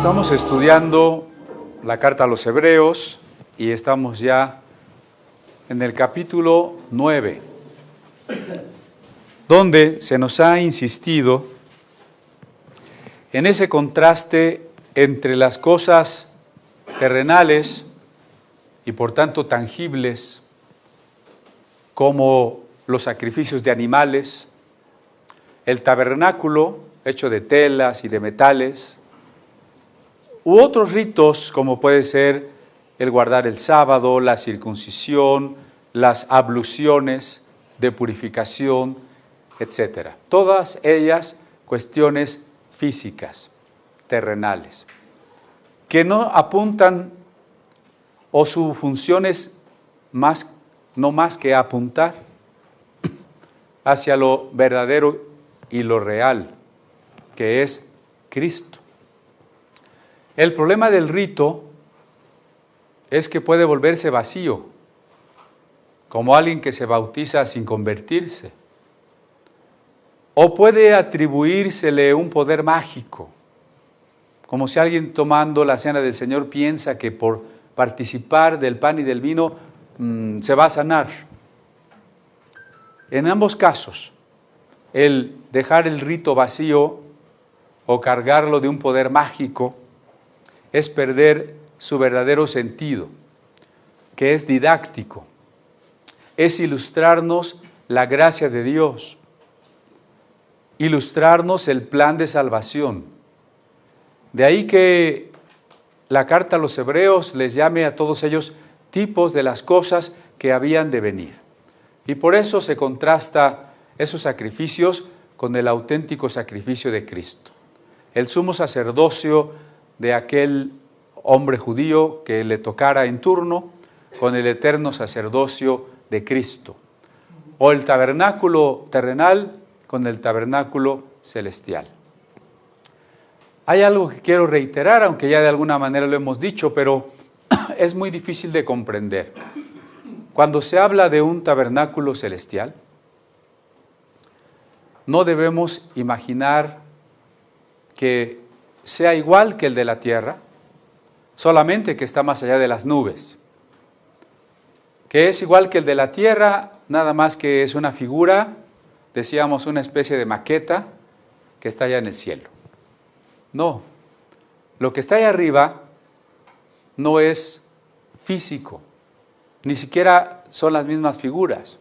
Estamos estudiando la carta a los Hebreos y estamos ya en el capítulo 9, donde se nos ha insistido en ese contraste entre las cosas terrenales y por tanto tangibles, como los sacrificios de animales, el tabernáculo hecho de telas y de metales, u otros ritos como puede ser el guardar el sábado, la circuncisión, las abluciones de purificación, etc. Todas ellas cuestiones físicas, terrenales, que no apuntan o su función es no más que apuntar hacia lo verdadero y lo real, que es Cristo. El problema del rito es que puede volverse vacío, como alguien que se bautiza sin convertirse, o puede atribuírsele un poder mágico, como si alguien tomando la cena del Señor piensa que por participar del pan y del vino se va a sanar. En ambos casos, el dejar el rito vacío o cargarlo de un poder mágico es perder su verdadero sentido, que es didáctico, es ilustrarnos la gracia de Dios, ilustrarnos el plan de salvación. De ahí que la carta a los Hebreos les llame a todos ellos tipos de las cosas que habían de venir. Y por eso se contrasta esos sacrificios con el auténtico sacrificio de Cristo. El sumo sacerdocio de aquel hombre judío que le tocara en turno con el eterno sacerdocio de Cristo. O el tabernáculo terrenal con el tabernáculo celestial. Hay algo que quiero reiterar, aunque ya de alguna manera lo hemos dicho, pero es muy difícil de comprender. Cuando se habla de un tabernáculo celestial, no debemos imaginar que sea igual que el de la tierra, solamente que está más allá de las nubes. Que es igual que el de la tierra, nada más que es una figura, decíamos una especie de maqueta que está allá en el cielo. No, lo que está ahí arriba no es físico, ni siquiera son las mismas figuras,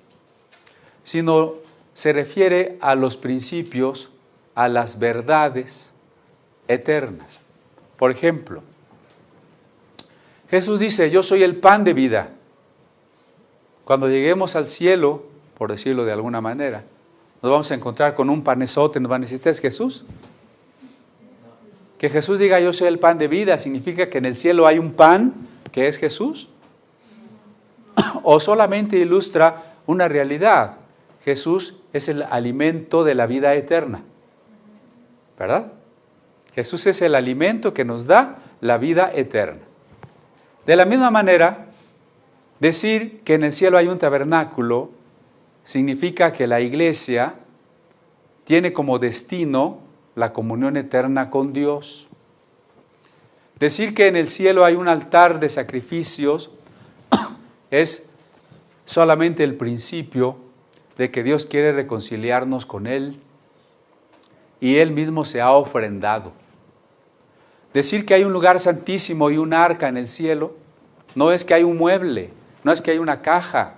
sino se refiere a los principios, a las verdades eternas. Por ejemplo, Jesús dice, yo soy el pan de vida. Cuando lleguemos al cielo, por decirlo de alguna manera, nos vamos a encontrar con un panesote, nos van a decir, ¿este es Jesús? Que Jesús diga, yo soy el pan de vida, ¿significa que en el cielo hay un pan que es Jesús? ¿O solamente ilustra una realidad? Jesús es el alimento de la vida eterna, ¿verdad? Jesús es el alimento que nos da la vida eterna. De la misma manera, decir que en el cielo hay un tabernáculo significa que la iglesia tiene como destino la comunión eterna con Dios. Decir que en el cielo hay un altar de sacrificios es solamente el principio de que Dios quiere reconciliarnos con Él y Él mismo se ha ofrendado. Decir que hay un lugar santísimo y un arca en el cielo no es que hay un mueble, no es que hay una caja,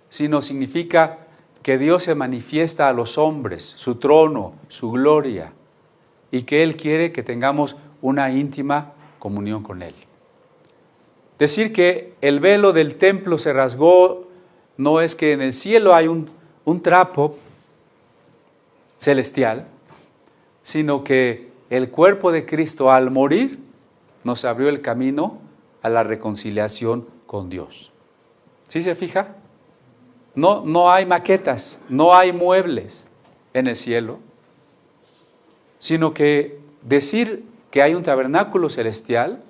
sino significa que Dios se manifiesta a los hombres, su trono, su gloria, y que Él quiere que tengamos una íntima comunión con Él. Decir que el velo del templo se rasgó no es que en el cielo hay un trapo celestial, sino que el cuerpo de Cristo al morir nos abrió el camino a la reconciliación con Dios. ¿Sí se fija? No hay maquetas, no hay muebles en el cielo, sino que decir que hay un tabernáculo celestial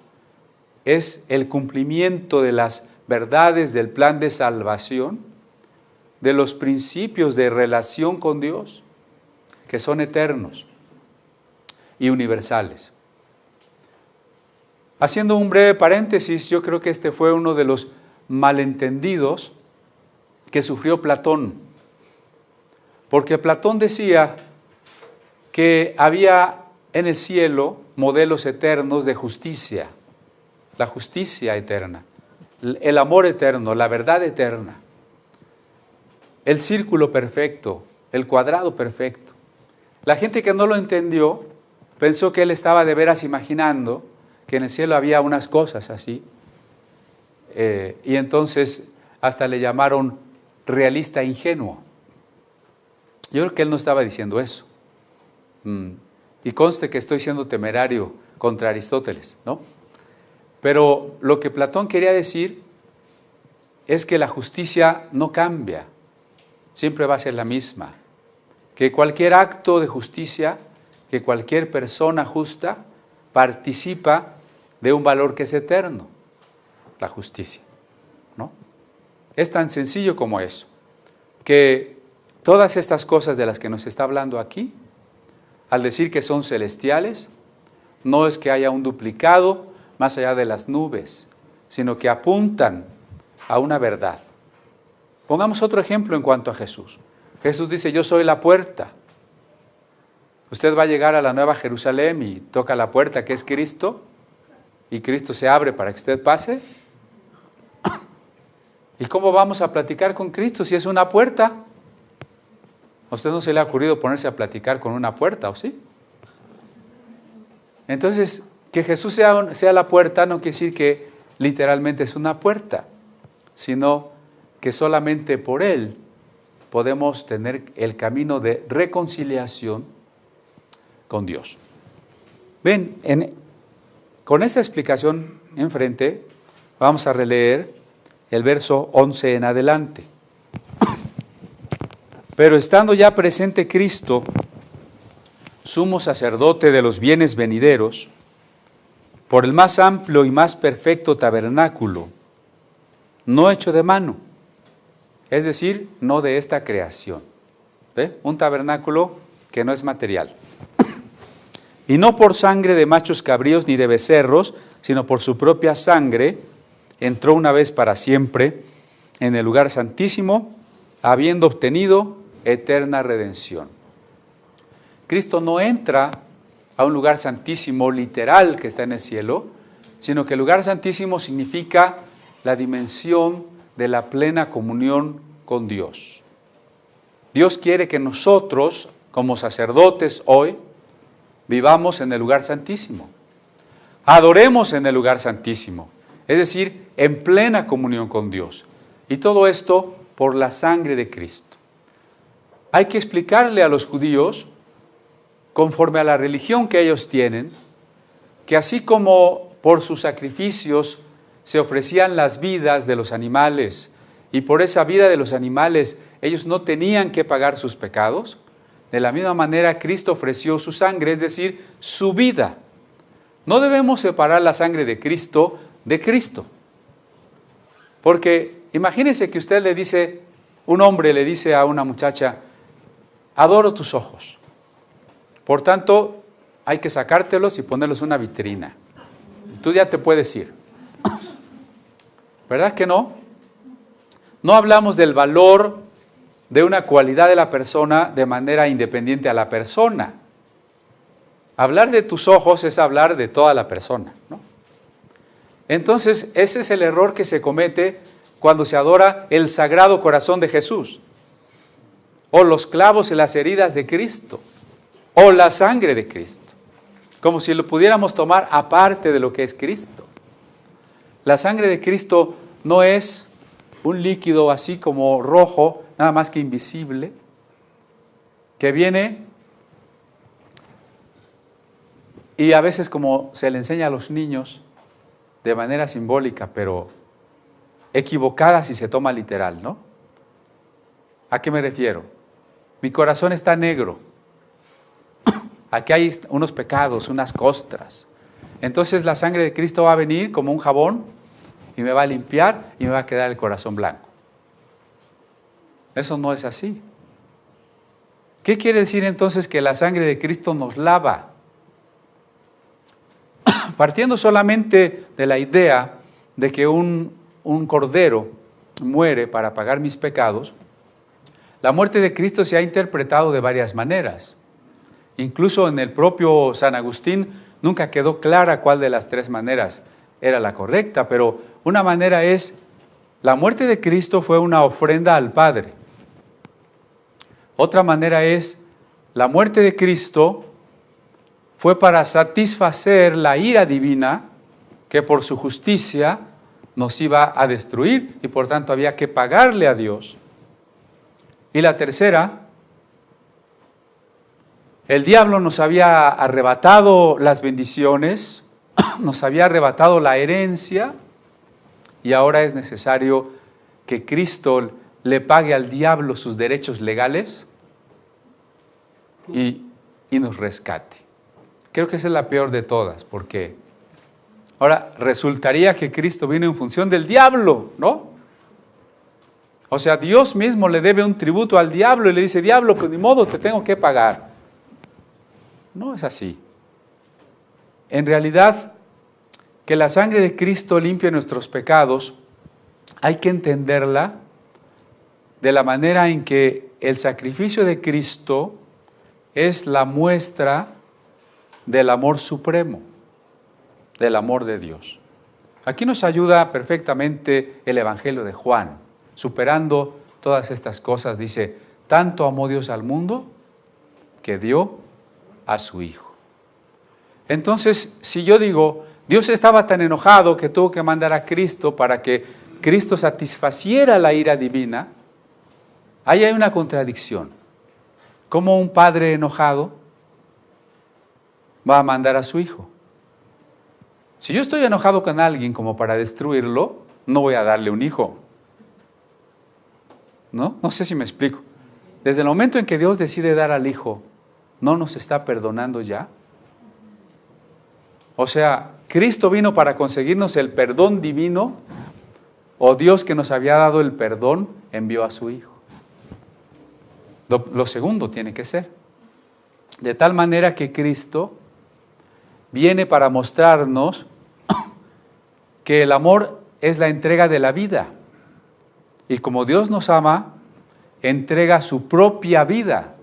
es el cumplimiento de las verdades del plan de salvación, de los principios de relación con Dios, que son eternos y universales. Haciendo un breve paréntesis, yo creo que este fue uno de los malentendidos que sufrió Platón. Porque Platón decía que había en el cielo modelos eternos de justicia, la justicia eterna, el amor eterno, la verdad eterna, el círculo perfecto, el cuadrado perfecto. La gente que no lo entendió pensó que él estaba de veras imaginando que en el cielo había unas cosas así, y entonces hasta le llamaron realista ingenuo. Yo creo que él no estaba diciendo eso. Y conste que estoy siendo temerario contra Aristóteles, ¿no? Pero lo que Platón quería decir es que la justicia no cambia, siempre va a ser la misma. Que cualquier acto de justicia, que cualquier persona justa participa de un valor que es eterno, la justicia, ¿no? Es tan sencillo como eso, que todas estas cosas de las que nos está hablando aquí, al decir que son celestiales, no es que haya un duplicado más allá de las nubes, sino que apuntan a una verdad. Pongamos otro ejemplo en cuanto a Jesús. Jesús dice, yo soy la puerta. Usted va a llegar a la Nueva Jerusalén y toca la puerta que es Cristo, y Cristo se abre para que usted pase. ¿Y cómo vamos a platicar con Cristo si es una puerta? ¿A usted no se le ha ocurrido ponerse a platicar con una puerta, o sí? Entonces, que Jesús sea la puerta no quiere decir que literalmente es una puerta, sino que solamente por Él podemos tener el camino de reconciliación con Dios. Ven, con esta explicación enfrente, vamos a releer el verso 11 en adelante. Pero estando ya presente Cristo, sumo sacerdote de los bienes venideros, por el más amplio y más perfecto tabernáculo, no hecho de mano, es decir, no de esta creación. ¿Ve? Un tabernáculo que no es material. Y no por sangre de machos cabríos ni de becerros, sino por su propia sangre, entró una vez para siempre en el lugar santísimo, habiendo obtenido eterna redención. Cristo no entra a un lugar santísimo literal que está en el cielo, sino que el lugar santísimo significa la dimensión de la plena comunión con Dios. Dios quiere que nosotros, como sacerdotes hoy, vivamos en el lugar santísimo, adoremos en el lugar santísimo, es decir, en plena comunión con Dios. Y todo esto por la sangre de Cristo. Hay que explicarle a los judíos, conforme a la religión que ellos tienen, que así como por sus sacrificios se ofrecían las vidas de los animales, y por esa vida de los animales ellos no tenían que pagar sus pecados, de la misma manera Cristo ofreció su sangre, es decir, su vida. No debemos separar la sangre de Cristo de Cristo. Porque imagínense que usted le dice, un hombre le dice a una muchacha, adoro tus ojos. Por tanto, hay que sacártelos y ponerlos en una vitrina. Tú ya te puedes ir. ¿Verdad que no? No hablamos del valor de una cualidad de la persona de manera independiente a la persona. Hablar de tus ojos es hablar de toda la persona, ¿no? Entonces, ese es el error que se comete cuando se adora el Sagrado Corazón de Jesús, o los clavos en las heridas de Cristo, o la sangre de Cristo, como si lo pudiéramos tomar aparte de lo que es Cristo. La sangre de Cristo no es un líquido así como rojo, nada más que invisible, que viene y a veces, como se le enseña a los niños, de manera simbólica, pero equivocada si se toma literal, ¿no? ¿A qué me refiero? Mi corazón está negro. Aquí hay unos pecados, unas costras. Entonces la sangre de Cristo va a venir como un jabón y me va a limpiar y me va a quedar el corazón blanco. Eso no es así. ¿Qué quiere decir entonces que la sangre de Cristo nos lava? partiendo solamente de la idea de que un cordero muere para pagar mis pecados, la muerte de Cristo se ha interpretado de varias maneras. Incluso en el propio San Agustín nunca quedó clara cuál de las tres maneras era la correcta, pero una manera es, la muerte de Cristo fue una ofrenda al Padre. Otra manera es, la muerte de Cristo fue para satisfacer la ira divina que por su justicia nos iba a destruir y por tanto había que pagarle a Dios. Y la tercera, el diablo nos había arrebatado las bendiciones, nos había arrebatado la herencia y ahora es necesario que Cristo le pague al diablo sus derechos legales y nos rescate. Creo que esa es la peor de todas, porque ahora resultaría que Cristo vino en función del diablo, ¿no? O sea, Dios mismo le debe un tributo al diablo y le dice, diablo, pues ni modo, te tengo que pagar. No es así. En realidad, que la sangre de Cristo limpie nuestros pecados, hay que entenderla de la manera en que el sacrificio de Cristo es la muestra del amor supremo, del amor de Dios. Aquí nos ayuda perfectamente el Evangelio de Juan, superando todas estas cosas. Dice, tanto amó Dios al mundo que dio a su Hijo. Entonces, si yo digo, Dios estaba tan enojado que tuvo que mandar a Cristo para que Cristo satisfaciera la ira divina, ahí hay una contradicción. ¿Cómo un padre enojado va a mandar a su hijo? Si yo estoy enojado con alguien como para destruirlo, no voy a darle un hijo. No sé si me explico. Desde el momento en que Dios decide dar al hijo, ¿no nos está perdonando ya? O sea, ¿Cristo vino para conseguirnos el perdón divino? ¿O Dios, que nos había dado el perdón, envió a su hijo? Lo segundo tiene que ser. De tal manera que Cristo viene para mostrarnos que el amor es la entrega de la vida. Y como Dios nos ama, entrega su propia vida.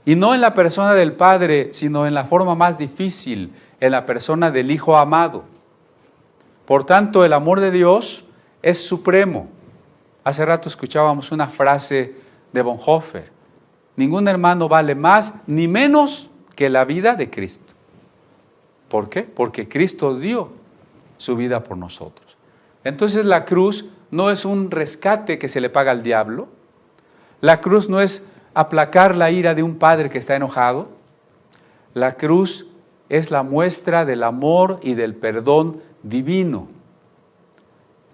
Y no en la persona del Padre, sino en la forma más difícil, en la persona del Hijo amado. Por tanto, el amor de Dios es supremo. Hace rato escuchábamos una frase de Bonhoeffer: ningún hermano vale más ni menos que la vida de Cristo. ¿Por qué? Porque Cristo dio su vida por nosotros. Entonces la cruz no es un rescate que se le paga al diablo. La cruz no es aplacar la ira de un padre que está enojado. La cruz es la muestra del amor y del perdón divino.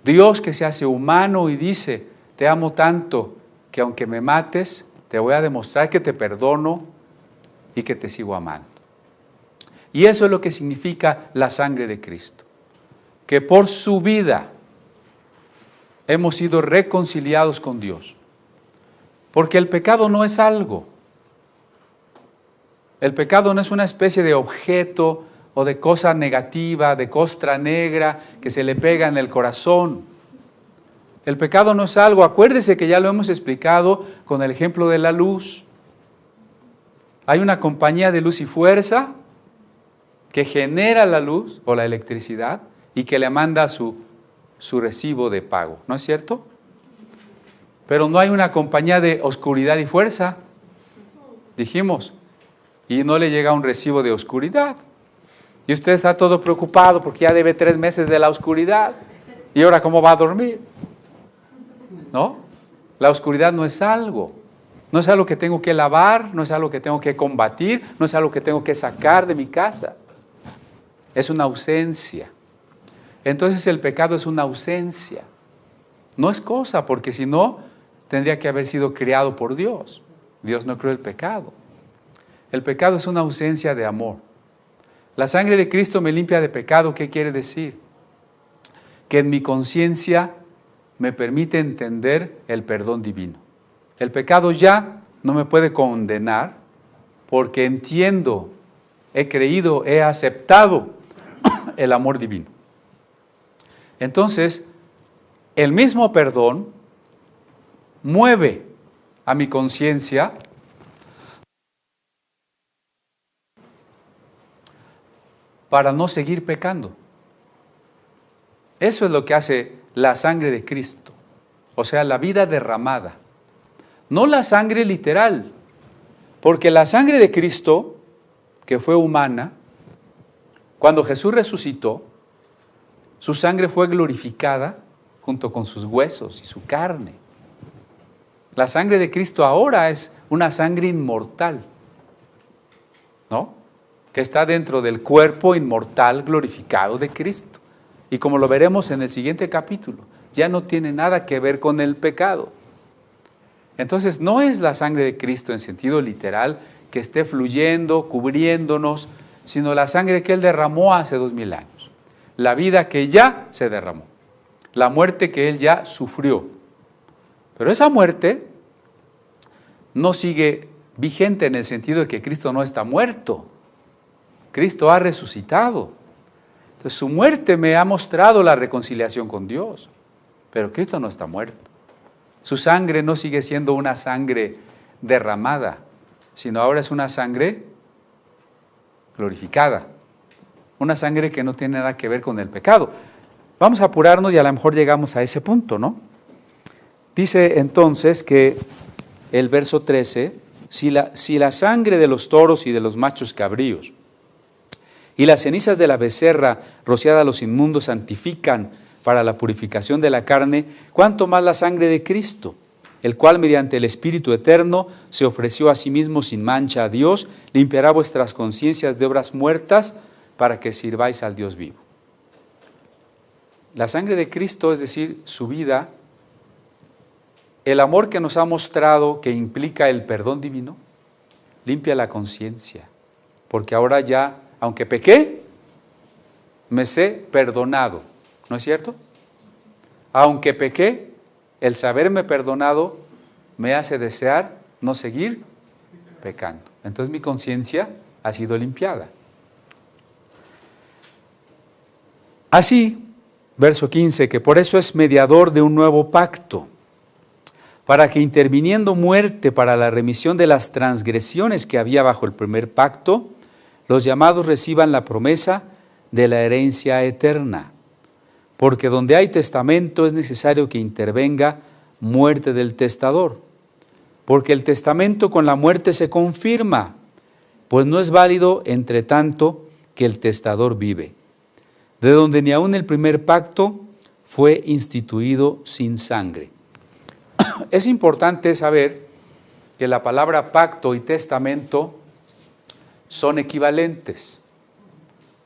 Dios, que se hace humano y dice, te amo tanto que aunque me mates, te voy a demostrar que te perdono y que te sigo amando. Y eso es lo que significa la sangre de Cristo, que por su vida hemos sido reconciliados con Dios. Porque el pecado no es algo. El pecado no es una especie de objeto o de cosa negativa, de costra negra que se le pega en el corazón. El pecado no es algo, acuérdese que ya lo hemos explicado con el ejemplo de la luz. Hay una compañía de luz y fuerza que genera la luz o la electricidad y que le manda su recibo de pago, ¿no es cierto? Pero no hay una compañía de oscuridad y fuerza, dijimos, y no le llega un recibo de oscuridad. Y usted está todo preocupado porque ya debe 3 meses de la oscuridad. ¿Y ahora cómo va a dormir? ¿No? La oscuridad no es algo. No es algo que tengo que lavar, no es algo que tengo que combatir, no es algo que tengo que sacar de mi casa. Es una ausencia. Entonces el pecado es una ausencia. No es cosa, porque si no, tendría que haber sido creado por Dios. Dios no creó el pecado. El pecado es una ausencia de amor. La sangre de Cristo me limpia de pecado. ¿Qué quiere decir? Que en mi conciencia me permite entender el perdón divino. El pecado ya no me puede condenar porque entiendo, he creído, he aceptado el amor divino. Entonces, el mismo perdón mueve a mi conciencia para no seguir pecando. Eso es lo que hace la sangre de Cristo, o sea, la vida derramada. No la sangre literal, porque la sangre de Cristo, que fue humana, cuando Jesús resucitó, su sangre fue glorificada junto con sus huesos y su carne. La sangre de Cristo ahora es una sangre inmortal, ¿no? Que está dentro del cuerpo inmortal glorificado de Cristo. Y como lo veremos en el siguiente capítulo, ya no tiene nada que ver con el pecado. Entonces no es la sangre de Cristo en sentido literal que esté fluyendo, cubriéndonos, sino la sangre que Él derramó hace 2000 años. La vida que ya se derramó. La muerte que Él ya sufrió. Pero esa muerte no sigue vigente en el sentido de que Cristo no está muerto. Cristo ha resucitado. Entonces su muerte me ha mostrado la reconciliación con Dios. Pero Cristo no está muerto. Su sangre no sigue siendo una sangre derramada, sino ahora es una sangre glorificada. Una sangre que no tiene nada que ver con el pecado. Vamos a apurarnos y a lo mejor llegamos a ese punto, ¿no? Dice entonces que el verso 13, si la sangre de los toros y de los machos cabríos y las cenizas de la becerra rociada a los inmundos santifican para la purificación de la carne, cuánto más la sangre de Cristo, el cual mediante el Espíritu eterno se ofreció a sí mismo sin mancha a Dios, limpiará vuestras conciencias de obras muertas para que sirváis al Dios vivo. La sangre de Cristo, es decir, su vida, el amor que nos ha mostrado que implica el perdón divino, limpia la conciencia, porque ahora ya, aunque pequé, me sé perdonado, ¿no es cierto? Aunque pequé, el saberme perdonado me hace desear no seguir pecando. Entonces mi conciencia ha sido limpiada. Así, verso 15, que por eso es mediador de un nuevo pacto, para que interviniendo muerte para la remisión de las transgresiones que había bajo el primer pacto, los llamados reciban la promesa de la herencia eterna. Porque donde hay testamento es necesario que intervenga muerte del testador. Porque el testamento con la muerte se confirma, pues no es válido entre tanto que el testador vive. De donde ni aun el primer pacto fue instituido sin sangre. Es importante saber que la palabra pacto y testamento son equivalentes.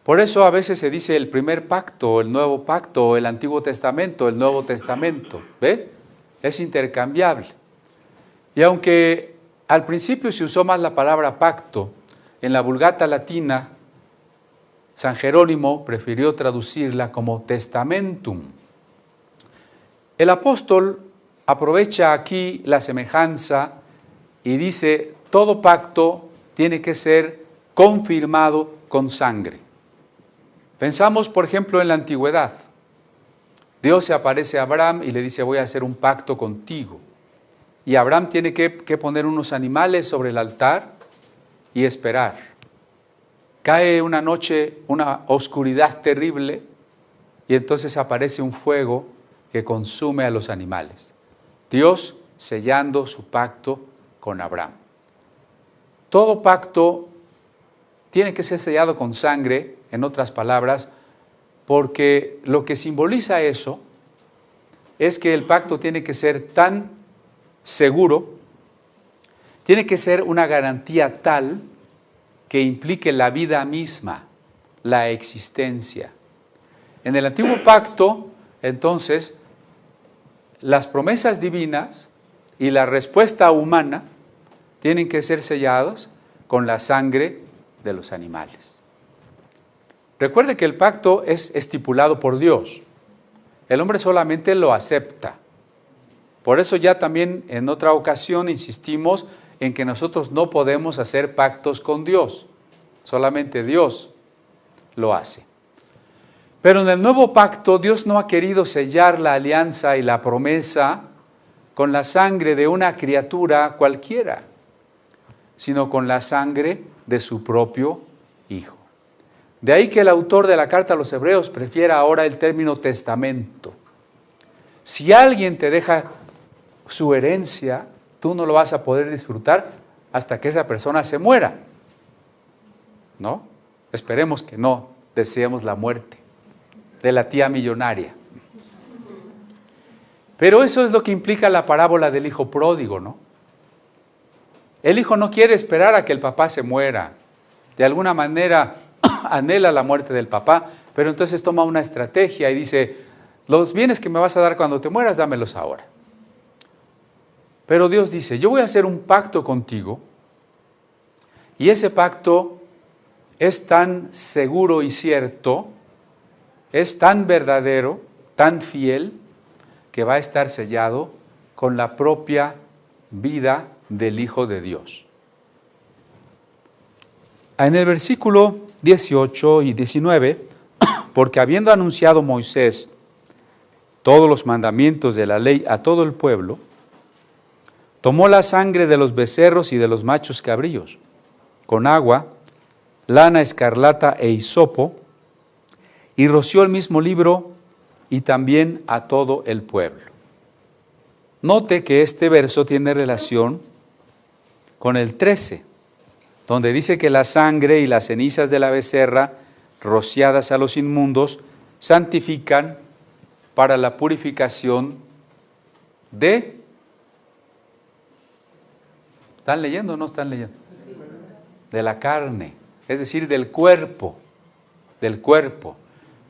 Por eso a veces se dice el primer pacto, el nuevo pacto, el Antiguo Testamento, el Nuevo Testamento. ¿Ve? Es intercambiable. Y aunque al principio se usó más la palabra pacto, en la Vulgata latina, San Jerónimo prefirió traducirla como testamentum. El apóstol aprovecha aquí la semejanza y dice, todo pacto tiene que ser confirmado con sangre. Pensamos, por ejemplo, en la antigüedad. Dios se aparece a Abraham y le dice, voy a hacer un pacto contigo. Y Abraham tiene que poner unos animales sobre el altar y esperar. Cae una noche, una oscuridad terrible, y entonces aparece un fuego que consume a los animales. Dios sellando su pacto con Abraham. Todo pacto tiene que ser sellado con sangre, en otras palabras, porque lo que simboliza eso es que el pacto tiene que ser tan seguro, tiene que ser una garantía tal que implique la vida misma, la existencia. En el antiguo pacto, entonces, las promesas divinas y la respuesta humana tienen que ser sellados con la sangre de los animales. Recuerde que el pacto es estipulado por Dios. El hombre solamente lo acepta. Por eso ya también en otra ocasión insistimos en que nosotros no podemos hacer pactos con Dios. Solamente Dios lo hace. Pero en el nuevo pacto Dios no ha querido sellar la alianza y la promesa con la sangre de una criatura cualquiera, sino con la sangre de su propio Hijo. De ahí que el autor de la carta a los Hebreos prefiera ahora el término testamento. Si alguien te deja su herencia, tú no lo vas a poder disfrutar hasta que esa persona se muera, ¿no? Esperemos que no deseemos la muerte de la tía millonaria. Pero eso es lo que implica la parábola del hijo pródigo, ¿no? El hijo no quiere esperar a que el papá se muera. De alguna manera anhela la muerte del papá, pero entonces toma una estrategia y dice, los bienes que me vas a dar cuando te mueras, dámelos ahora. Pero Dios dice, yo voy a hacer un pacto contigo, y ese pacto es tan seguro y cierto, es tan verdadero, tan fiel, que va a estar sellado con la propia vida del Hijo de Dios. En el versículo 18 y 19, porque habiendo anunciado Moisés todos los mandamientos de la ley a todo el pueblo, tomó la sangre de los becerros y de los machos cabríos, con agua, lana escarlata e hisopo, y roció el mismo libro y también a todo el pueblo. Note que este verso tiene relación con el 13, donde dice que la sangre y las cenizas de la becerra, rociadas a los inmundos, santifican para la purificación de... ¿Están leyendo o no están leyendo? De la carne, es decir, del cuerpo, del cuerpo.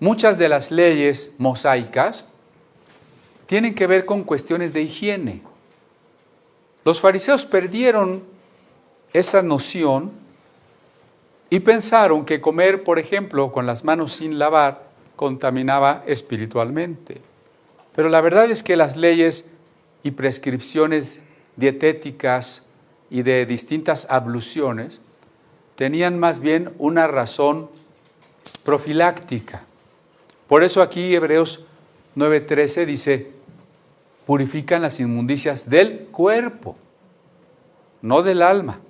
Muchas de las leyes mosaicas tienen que ver con cuestiones de higiene. Los fariseos perdieron esa noción y pensaron que comer, por ejemplo, con las manos sin lavar, contaminaba espiritualmente. Pero la verdad es que las leyes y prescripciones dietéticas y de distintas abluciones tenían más bien una razón profiláctica. Por eso aquí Hebreos 9:13 dice, purifican las inmundicias del cuerpo, no del alma.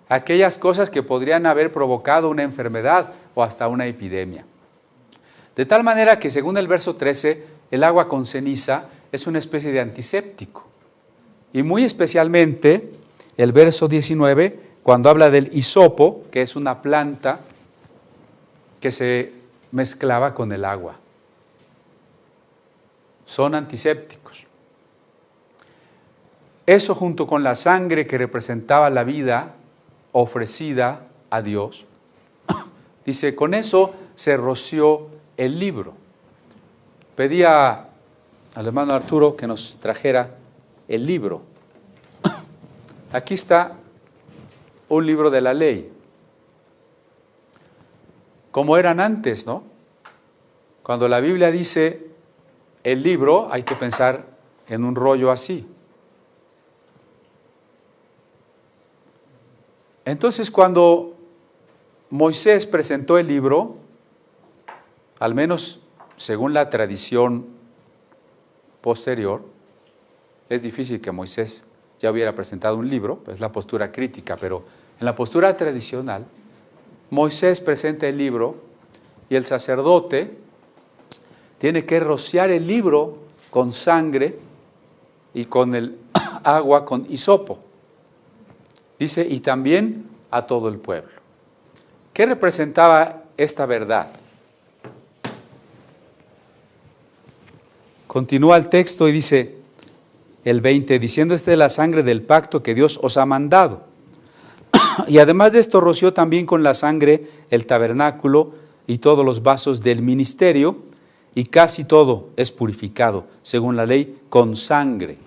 Aquellas cosas que podrían haber provocado una enfermedad o hasta una epidemia. De tal manera que según el verso 13, el agua con ceniza es una especie de antiséptico. Y muy especialmente el verso 19, cuando habla del hisopo, que es una planta que se mezclaba con el agua. Son antisépticos. Eso junto con la sangre que representaba la vida ofrecida a Dios, dice, con eso se roció el libro. Pedía al hermano Arturo que nos trajera el libro. Aquí está un libro de la ley, como eran antes, ¿no? Cuando la Biblia dice el libro, hay que pensar en un rollo así. Entonces, cuando Moisés presentó el libro, al menos según la tradición posterior, es difícil que Moisés ya hubiera presentado un libro, es la postura crítica, pero en la postura tradicional, Moisés presenta el libro y el sacerdote tiene que rociar el libro con sangre y con el agua con hisopo. Dice, y también a todo el pueblo. ¿Qué representaba esta verdad? Continúa el texto y dice, el 20, diciendo, esta es la sangre del pacto que Dios os ha mandado. Y además de esto roció también con la sangre el tabernáculo y todos los vasos del ministerio, y casi todo es purificado, según la ley, con sangre.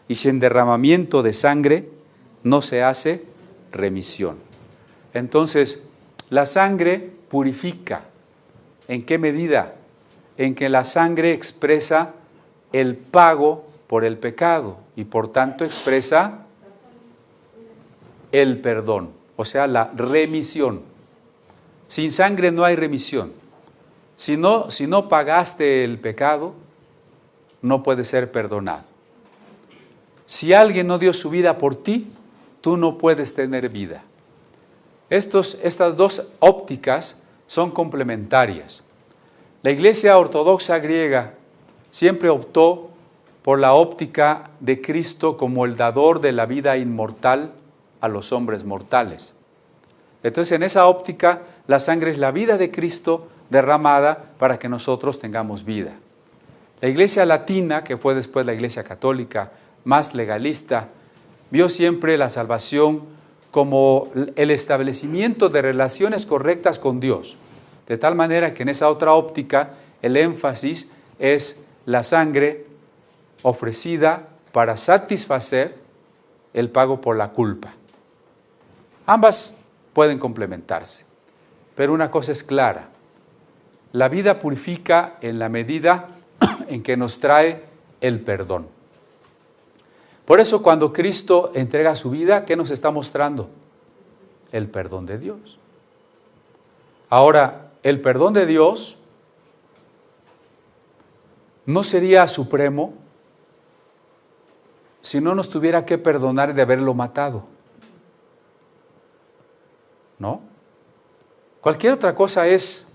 Y sin derramamiento de sangre no se hace remisión. Entonces, la sangre purifica. ¿En qué medida? En que la sangre expresa el pago por el pecado y por tanto expresa el perdón, o sea, la remisión. Sin sangre no hay remisión. Si no pagaste el pecado, no puede ser perdonado. Si alguien no dio su vida por ti, tú no puedes tener vida. Estas dos ópticas son complementarias. La Iglesia Ortodoxa griega siempre optó por la óptica de Cristo como el dador de la vida inmortal a los hombres mortales. Entonces, en esa óptica, la sangre es la vida de Cristo derramada para que nosotros tengamos vida. La Iglesia latina, que fue después la Iglesia católica, más legalista, vio siempre la salvación como el establecimiento de relaciones correctas con Dios, de tal manera que en esa otra óptica el énfasis es la sangre ofrecida para satisfacer el pago por la culpa. Ambas pueden complementarse, pero una cosa es clara: la vida purifica en la medida en que nos trae el perdón. Por eso cuando Cristo entrega su vida, ¿qué nos está mostrando? El perdón de Dios. Ahora, el perdón de Dios no sería supremo si no nos tuviera que perdonar de haberlo matado. ¿No? Cualquier otra cosa es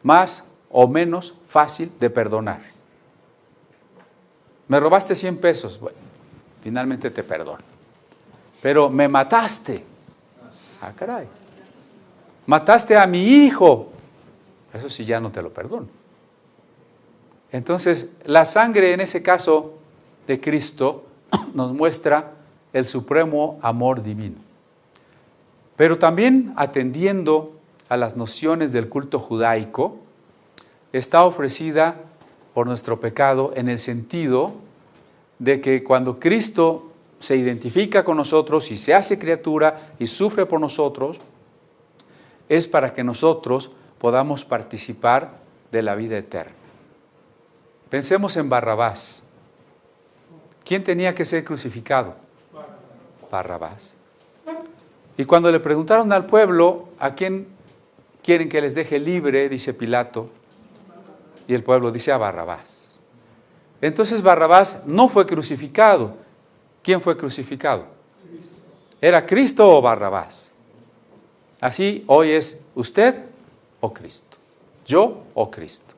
más o menos fácil de perdonar. Me robaste 100 pesos, bueno, finalmente te perdono. Pero me mataste. Ah, caray. Mataste a mi hijo. Eso sí ya no te lo perdono. Entonces, la sangre en ese caso de Cristo nos muestra el supremo amor divino. Pero también atendiendo a las nociones del culto judaico, está ofrecida por nuestro pecado en el sentido de que cuando Cristo se identifica con nosotros y se hace criatura y sufre por nosotros, es para que nosotros podamos participar de la vida eterna. Pensemos en Barrabás. ¿Quién tenía que ser crucificado? Barrabás. Y cuando le preguntaron al pueblo, ¿a quién quieren que les deje libre?, dice Pilato, y el pueblo dice: a Barrabás. Entonces Barrabás no fue crucificado. ¿Quién fue crucificado? ¿Era Cristo o Barrabás? Así hoy es usted o Cristo, yo o Cristo.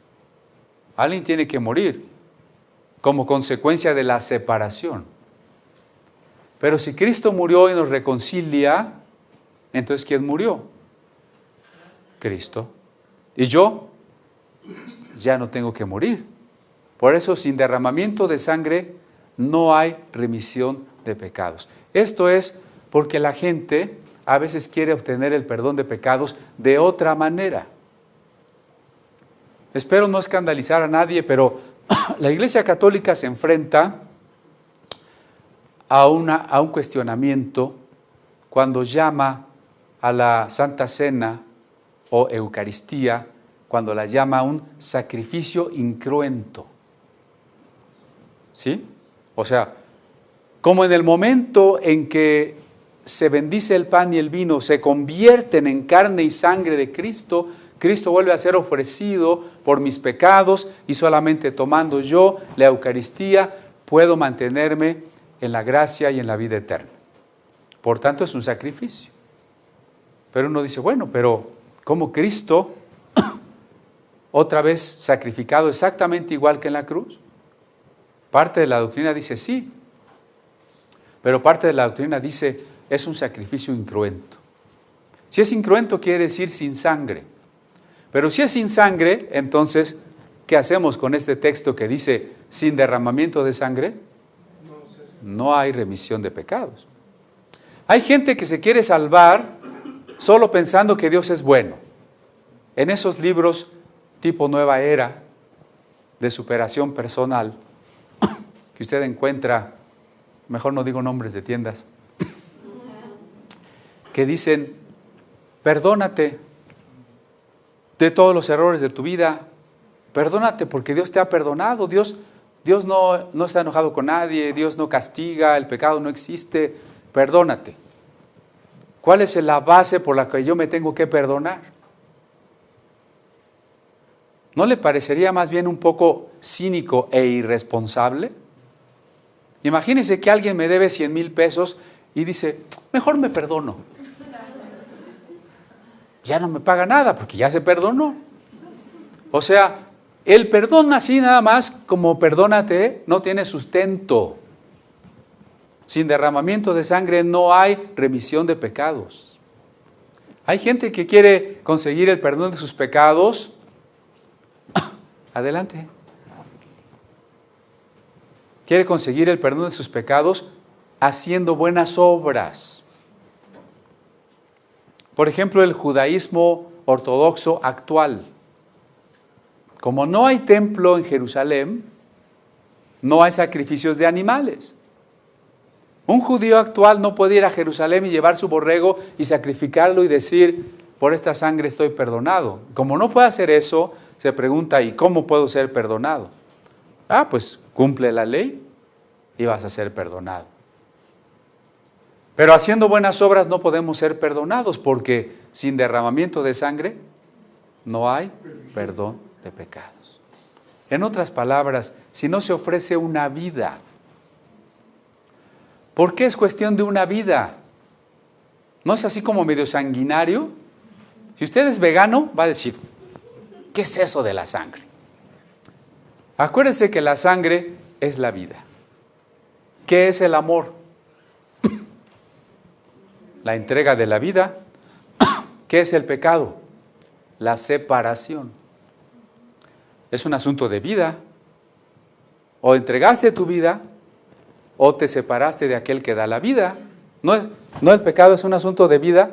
Alguien tiene que morir como consecuencia de la separación. Pero si Cristo murió y nos reconcilia, entonces ¿quién murió? Cristo. Y yo ya no tengo que morir. Por eso, sin derramamiento de sangre no hay remisión de pecados. Esto es porque la gente a veces quiere obtener el perdón de pecados de otra manera. Espero no escandalizar a nadie, pero la Iglesia Católica se enfrenta a un cuestionamiento cuando llama a la Santa Cena o Eucaristía, cuando la llama un sacrificio incruento. ¿Sí? O sea, como en el momento en que se bendice el pan y el vino, se convierten en carne y sangre de Cristo, Cristo vuelve a ser ofrecido por mis pecados y solamente tomando yo la Eucaristía puedo mantenerme en la gracia y en la vida eterna. Por tanto, es un sacrificio. Pero uno dice, bueno, pero ¿cómo Cristo otra vez sacrificado exactamente igual que en la cruz? Parte de la doctrina dice sí, pero parte de la doctrina dice es un sacrificio incruento. Si es incruento quiere decir sin sangre. Pero si es sin sangre, entonces, ¿qué hacemos con este texto que dice sin derramamiento de sangre? No hay remisión de pecados. Hay gente que se quiere salvar solo pensando que Dios es bueno. En esos libros tipo Nueva Era de superación personal que usted encuentra, mejor no digo nombres de tiendas, que dicen, perdónate de todos los errores de tu vida, perdónate porque Dios te ha perdonado, Dios no está enojado con nadie, Dios no castiga, el pecado no existe, perdónate. ¿Cuál es la base por la que yo me tengo que perdonar? ¿No le parecería más bien un poco cínico e irresponsable? Imagínese que alguien me debe 100,000 pesos y dice, mejor me perdono. Ya no me paga nada porque ya se perdonó. O sea, el perdón así nada más como perdónate no tiene sustento. Sin derramamiento de sangre no hay remisión de pecados. Hay gente que quiere conseguir el perdón de sus pecados. Adelante. Quiere conseguir el perdón de sus pecados haciendo buenas obras. Por ejemplo, el judaísmo ortodoxo actual. Como no hay templo en Jerusalén, no hay sacrificios de animales. Un judío actual no puede ir a Jerusalén y llevar su borrego y sacrificarlo y decir, por esta sangre estoy perdonado. Como no puede hacer eso, se pregunta, ¿y cómo puedo ser perdonado? Pues cumple la ley y vas a ser perdonado. Pero haciendo buenas obras no podemos ser perdonados porque sin derramamiento de sangre no hay perdón de pecados. En otras palabras, si no se ofrece una vida, ¿por qué es cuestión de una vida? ¿No es así como medio sanguinario? Si usted es vegano, va a decir, ¿qué es eso de la sangre? Acuérdense que la sangre es la vida. ¿Qué es el amor? La entrega de la vida. ¿Qué es el pecado? La separación. Es un asunto de vida. O entregaste tu vida o te separaste de aquel que da la vida. ¿No el pecado es un asunto de vida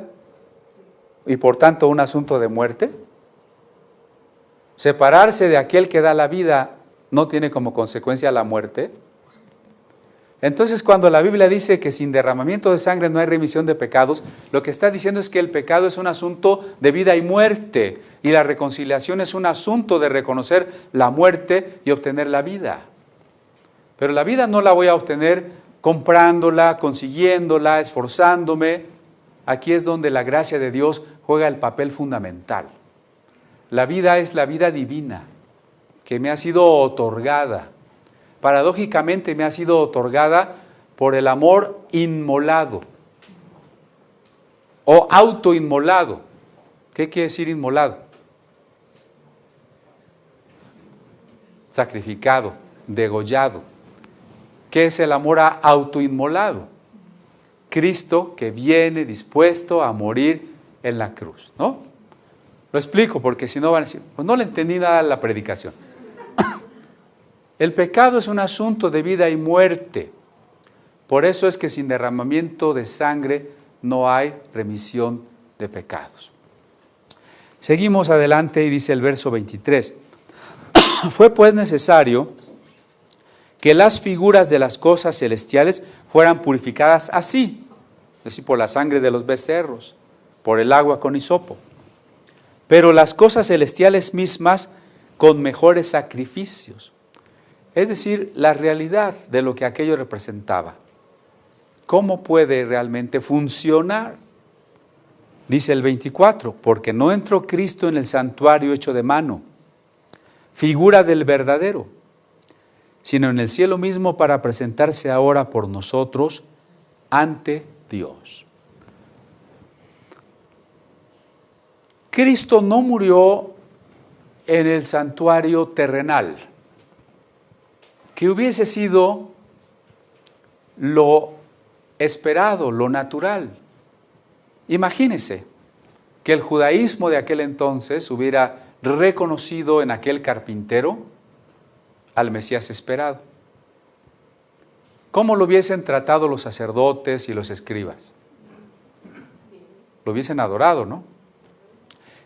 y por tanto un asunto de muerte? Separarse de aquel que da la vida no tiene como consecuencia la muerte. Entonces, cuando la Biblia dice que sin derramamiento de sangre no hay remisión de pecados, lo que está diciendo es que el pecado es un asunto de vida y muerte, y la reconciliación es un asunto de reconocer la muerte y obtener la vida. Pero la vida no la voy a obtener comprándola, consiguiéndola, esforzándome. Aquí es donde la gracia de Dios juega el papel fundamental. La vida es la vida divina, que me ha sido otorgada. Paradójicamente me ha sido otorgada por el amor inmolado o autoinmolado. ¿Qué quiere decir inmolado? Sacrificado, degollado. ¿Qué es el amor autoinmolado? Cristo que viene dispuesto a morir en la cruz, ¿no? Lo explico porque si no van a decir, pues no le entendí nada a la predicación. El pecado es un asunto de vida y muerte. Por eso es que sin derramamiento de sangre no hay remisión de pecados. Seguimos adelante y dice el verso 23. Fue pues necesario que las figuras de las cosas celestiales fueran purificadas así, es decir, por la sangre de los becerros, por el agua con hisopo. Pero las cosas celestiales mismas con mejores sacrificios. Es decir, la realidad de lo que aquello representaba. ¿Cómo puede realmente funcionar? Dice el 24, porque no entró Cristo en el santuario hecho de mano, figura del verdadero, sino en el cielo mismo para presentarse ahora por nosotros ante Dios. Cristo no murió en el santuario terrenal, que hubiese sido lo esperado, lo natural. Imagínese que el judaísmo de aquel entonces hubiera reconocido en aquel carpintero al Mesías esperado. ¿Cómo lo hubiesen tratado los sacerdotes y los escribas? Lo hubiesen adorado, ¿no?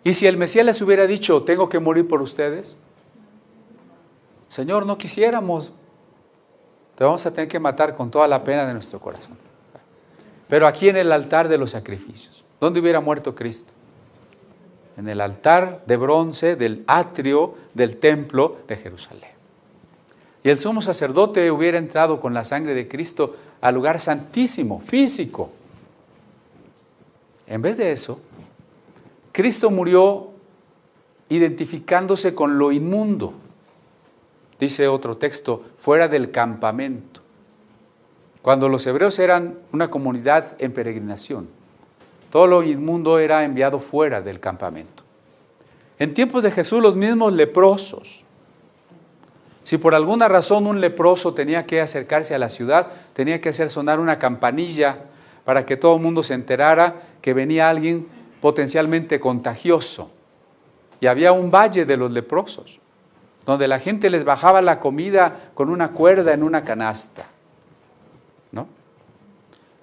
Y si el Mesías les hubiera dicho, tengo que morir por ustedes, Señor, no quisiéramos, te vamos a tener que matar con toda la pena de nuestro corazón. Pero aquí en el altar de los sacrificios, ¿dónde hubiera muerto Cristo? En el altar de bronce del atrio del templo de Jerusalén. Y el sumo sacerdote hubiera entrado con la sangre de Cristo al lugar santísimo, físico. En vez de eso, Cristo murió identificándose con lo inmundo. Dice otro texto, fuera del campamento. Cuando los hebreos eran una comunidad en peregrinación, todo lo inmundo era enviado fuera del campamento. En tiempos de Jesús, los mismos leprosos, si por alguna razón un leproso tenía que acercarse a la ciudad, tenía que hacer sonar una campanilla para que todo el mundo se enterara que venía alguien potencialmente contagioso. Y había un valle de los leprosos, donde la gente les bajaba la comida con una cuerda en una canasta, ¿no?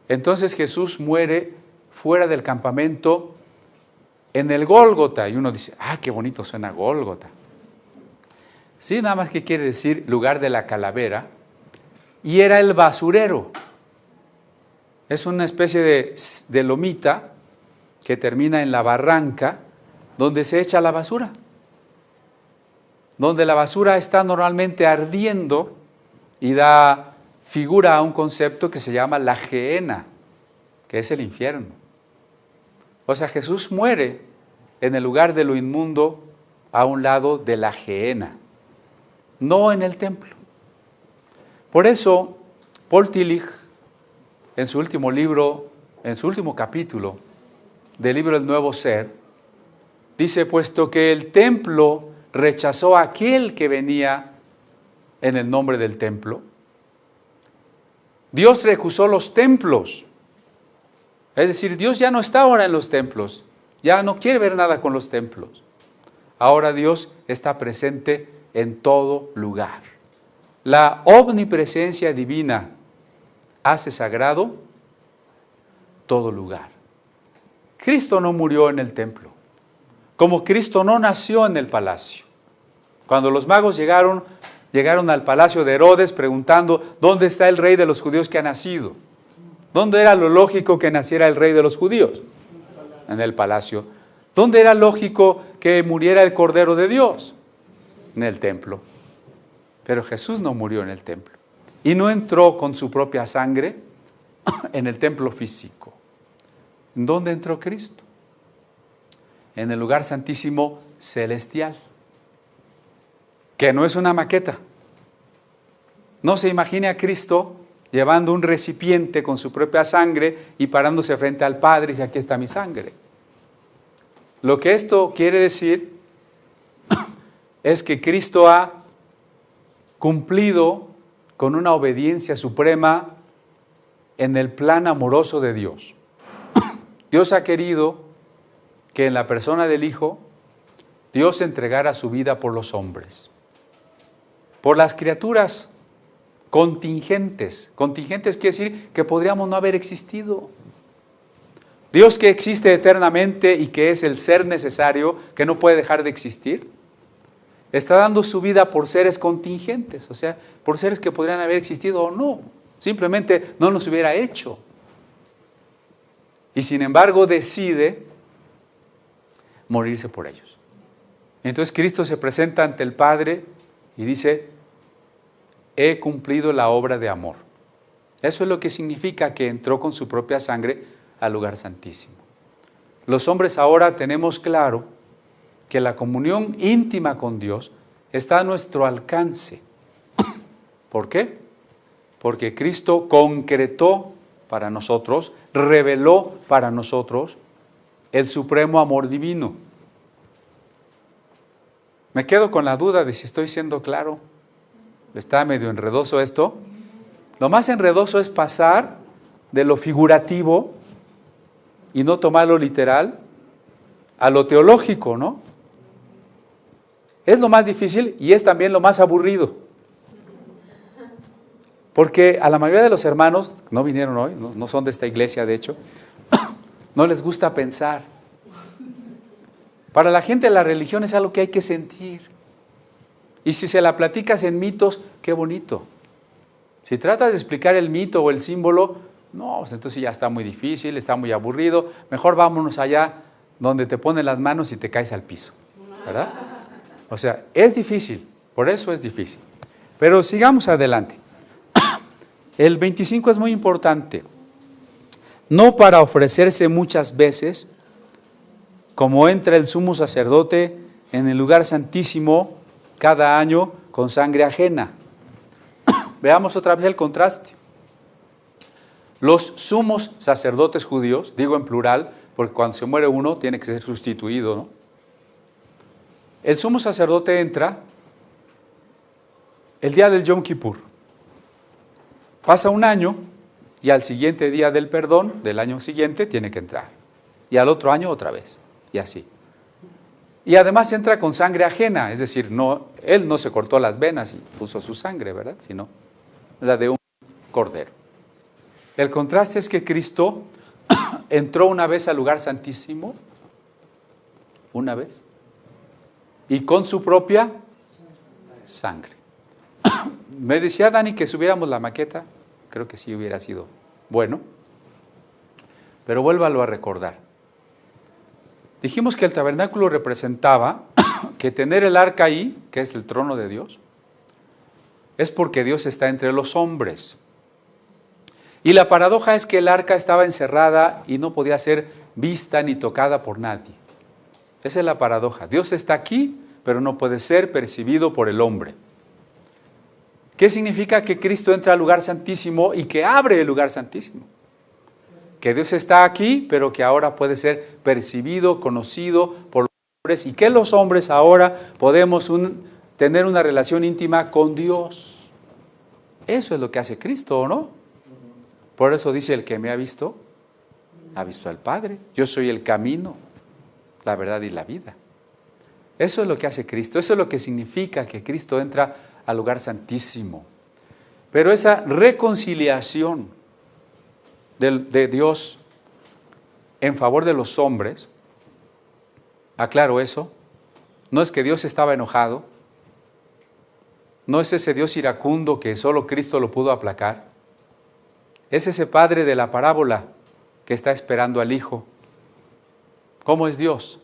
Entonces Jesús muere fuera del campamento en el Gólgota, y uno dice, qué bonito suena Gólgota. Sí, nada más que quiere decir lugar de la calavera, y era el basurero. Es una especie de lomita que termina en la barranca donde se echa la basura, donde la basura está normalmente ardiendo y da figura a un concepto que se llama la gehenna, que es el infierno. O sea, Jesús muere en el lugar de lo inmundo a un lado de la gehenna, no en el templo. Por eso, Paul Tillich, en su último libro, en su último capítulo del libro El Nuevo Ser, dice, puesto que el templo rechazó a aquel que venía en el nombre del templo, Dios recusó los templos. Es decir, Dios ya no está ahora en los templos, ya no quiere ver nada con los templos. Ahora Dios está presente en todo lugar. La omnipresencia divina hace sagrado todo lugar. Cristo no murió en el templo, como Cristo no nació en el palacio. Cuando los magos llegaron al palacio de Herodes preguntando, ¿dónde está el rey de los judíos que ha nacido? ¿Dónde era lo lógico que naciera el rey de los judíos? En el palacio. ¿Dónde era lógico que muriera el Cordero de Dios? En el templo. Pero Jesús no murió en el templo. Y no entró con su propia sangre en el templo físico. ¿En dónde entró Cristo? En el lugar santísimo celestial, que no es una maqueta. No se imagine a Cristo llevando un recipiente con su propia sangre y parándose frente al Padre y dice, aquí está mi sangre. Lo que esto quiere decir es que Cristo ha cumplido con una obediencia suprema en el plan amoroso de Dios. Dios ha querido que en la persona del Hijo, Dios entregara su vida por los hombres, por las criaturas contingentes. Contingentes quiere decir que podríamos no haber existido. Dios, que existe eternamente y que es el ser necesario, que no puede dejar de existir, está dando su vida por seres contingentes, o sea, por seres que podrían haber existido o no, simplemente no los hubiera hecho. Y sin embargo decide morirse por ellos. Entonces Cristo se presenta ante el Padre y dice, he cumplido la obra de amor. Eso es lo que significa que entró con su propia sangre al lugar santísimo. Los hombres ahora tenemos claro que la comunión íntima con Dios está a nuestro alcance. ¿Por qué? Porque Cristo concretó para nosotros, reveló para nosotros el supremo amor divino. Me quedo con la duda de si estoy siendo claro. Está medio enredoso esto. Lo más enredoso es pasar de lo figurativo y no tomarlo literal a lo teológico, ¿no? Es lo más difícil y es también lo más aburrido. Porque a la mayoría de los hermanos, no vinieron hoy, no son de esta iglesia de hecho, no les gusta pensar. Para la gente la religión es algo que hay que sentir. Y si se la platicas en mitos, qué bonito. Si tratas de explicar el mito o el símbolo, no, pues entonces ya está muy difícil, está muy aburrido. Mejor vámonos allá donde te ponen las manos y te caes al piso, ¿verdad? O sea, es difícil, por eso es difícil. Pero sigamos adelante. El 25 es muy importante. No para ofrecerse muchas veces, como entra el sumo sacerdote en el lugar santísimo cada año con sangre ajena. Veamos otra vez el contraste. Los sumos sacerdotes judíos, digo en plural, porque cuando se muere uno tiene que ser sustituido, ¿no? El sumo sacerdote entra el día del Yom Kippur. Pasa un año y al siguiente día del perdón, del año siguiente, tiene que entrar. Y al otro año otra vez, y así. Y además entra con sangre ajena, es decir, él no se cortó las venas y puso su sangre, ¿verdad? Sino la de un cordero. El contraste es que Cristo entró una vez al lugar santísimo, una vez, y con su propia sangre. Me decía Dani que subiéramos la maqueta, creo que sí hubiera sido bueno, pero vuélvalo a recordar. Dijimos que el tabernáculo representaba que tener el arca ahí, que es el trono de Dios, es porque Dios está entre los hombres. Y la paradoja es que el arca estaba encerrada y no podía ser vista ni tocada por nadie. Esa es la paradoja. Dios está aquí, pero no puede ser percibido por el hombre. ¿Qué significa que Cristo entra al lugar santísimo y que abre el lugar santísimo? Que Dios está aquí, pero que ahora puede ser percibido, conocido por los hombres, y que los hombres ahora podemos tener una relación íntima con Dios. Eso es lo que hace Cristo, ¿o no? Por eso dice, el que me ha visto al Padre. Yo soy el camino, la verdad y la vida. Eso es lo que hace Cristo, eso es lo que significa que Cristo entra al lugar santísimo. Pero esa reconciliación de Dios en favor de los hombres, aclaro eso, no es que Dios estaba enojado, no es ese Dios iracundo que solo Cristo lo pudo aplacar, es ese padre de la parábola que está esperando al hijo. ¿Cómo es Dios?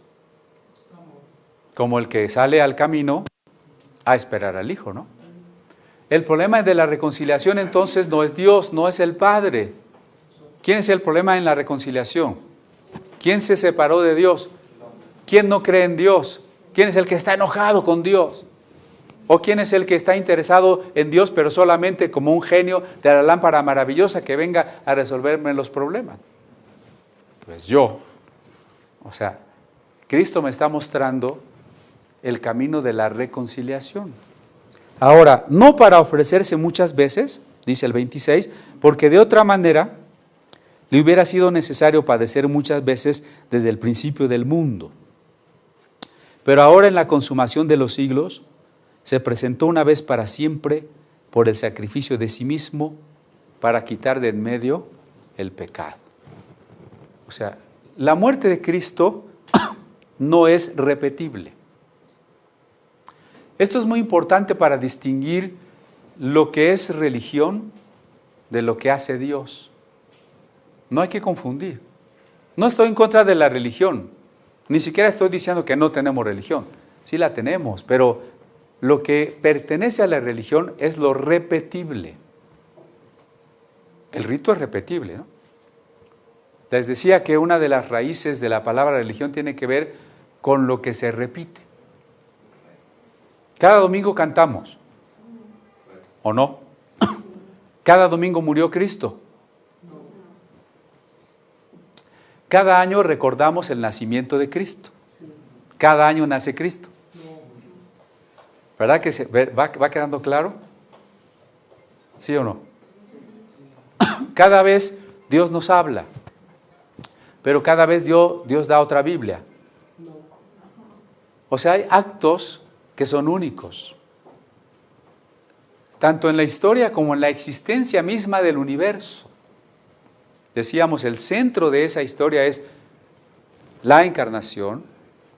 Como el que sale al camino a esperar al hijo, ¿no? El problema de la reconciliación entonces no es Dios, no es el Padre. ¿Quién es el problema en la reconciliación? ¿Quién se separó de Dios? ¿Quién no cree en Dios? ¿Quién es el que está enojado con Dios? ¿O quién es el que está interesado en Dios, pero solamente como un genio de la lámpara maravillosa que venga a resolverme los problemas? Pues yo. O sea, Cristo me está mostrando el camino de la reconciliación. Ahora, no para ofrecerse muchas veces, dice el 26, porque de otra manera le hubiera sido necesario padecer muchas veces desde el principio del mundo. Pero ahora en la consumación de los siglos, se presentó una vez para siempre por el sacrificio de sí mismo para quitar de en medio el pecado. O sea, la muerte de Cristo no es repetible. Esto es muy importante para distinguir lo que es religión de lo que hace Dios. No hay que confundir. No estoy en contra de la religión, ni siquiera estoy diciendo que no tenemos religión. Sí la tenemos, pero lo que pertenece a la religión es lo repetible. El rito es repetible, ¿no? Les decía que una de las raíces de la palabra religión tiene que ver con lo que se repite. Cada domingo cantamos, ¿o no? Cada domingo murió Cristo. Cada año recordamos el nacimiento de Cristo. Cada año nace Cristo. ¿Verdad que va quedando claro? ¿Sí o no? Cada vez Dios nos habla, pero cada vez Dios da otra Biblia. O sea, hay actos que son únicos, tanto en la historia como en la existencia misma del universo. Decíamos, el centro de esa historia es la encarnación,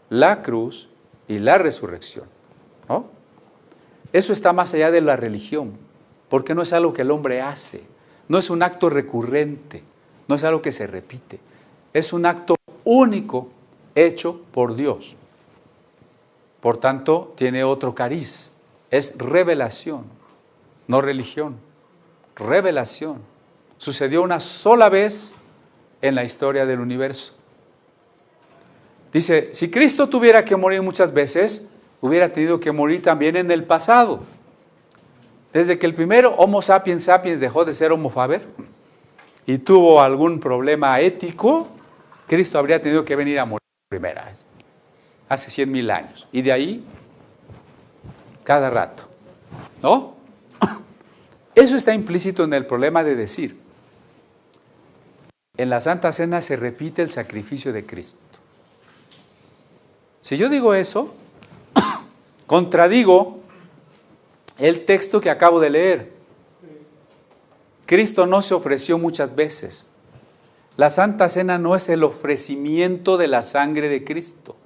la cruz y la resurrección, ¿no? Eso está más allá de la religión, porque no es algo que el hombre hace, no es un acto recurrente, no es algo que se repite, es un acto único hecho por Dios. Por tanto, tiene otro cariz, es revelación, no religión, revelación. Sucedió una sola vez en la historia del universo. Dice, si Cristo tuviera que morir muchas veces, hubiera tenido que morir también en el pasado. Desde que el primero Homo sapiens sapiens dejó de ser Homo faber y tuvo algún problema ético, Cristo habría tenido que venir a morir primera vez, hace 100,000 años. Y de ahí, cada rato, ¿no? Eso está implícito en el problema de decir, en la Santa Cena se repite el sacrificio de Cristo. Si yo digo eso, contradigo el texto que acabo de leer. Cristo no se ofreció muchas veces. La Santa Cena no es el ofrecimiento de la sangre de Cristo.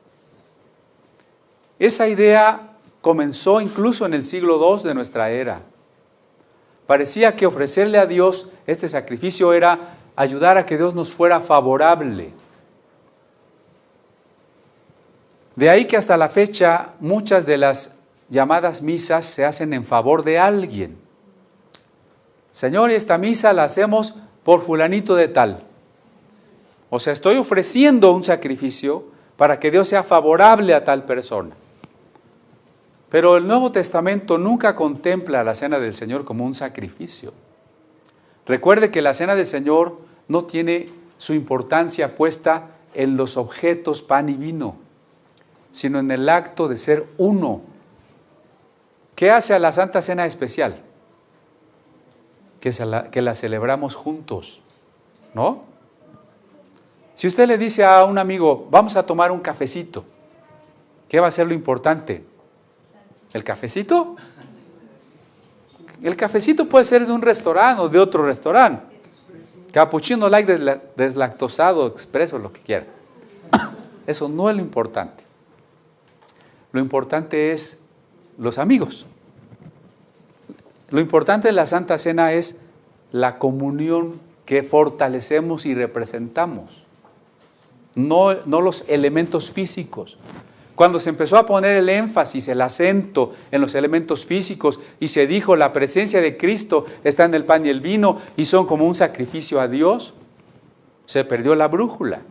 Esa idea comenzó incluso en el siglo II de nuestra era. Parecía que ofrecerle a Dios este sacrificio era ayudar a que Dios nos fuera favorable. De ahí que hasta la fecha muchas de las llamadas misas se hacen en favor de alguien. Señor, esta misa la hacemos por fulanito de tal. O sea, estoy ofreciendo un sacrificio para que Dios sea favorable a tal persona. Pero el Nuevo Testamento nunca contempla la Cena del Señor como un sacrificio. Recuerde que la Cena del Señor no tiene su importancia puesta en los objetos pan y vino, sino en el acto de ser uno. ¿Qué hace a la Santa Cena especial? Que la celebramos juntos, ¿no? Si usted le dice a un amigo, vamos a tomar un cafecito, ¿qué va a ser lo importante? ¿El cafecito? El cafecito puede ser de un restaurante o de otro restaurante. Cappuccino light, deslactosado, expreso, lo que quiera. Eso no es lo importante. Lo importante es los amigos. Lo importante de la Santa Cena es la comunión que fortalecemos y representamos, no los elementos físicos. Cuando se empezó a poner el énfasis, el acento en los elementos físicos y se dijo la presencia de Cristo está en el pan y el vino y son como un sacrificio a Dios, se perdió la brújula.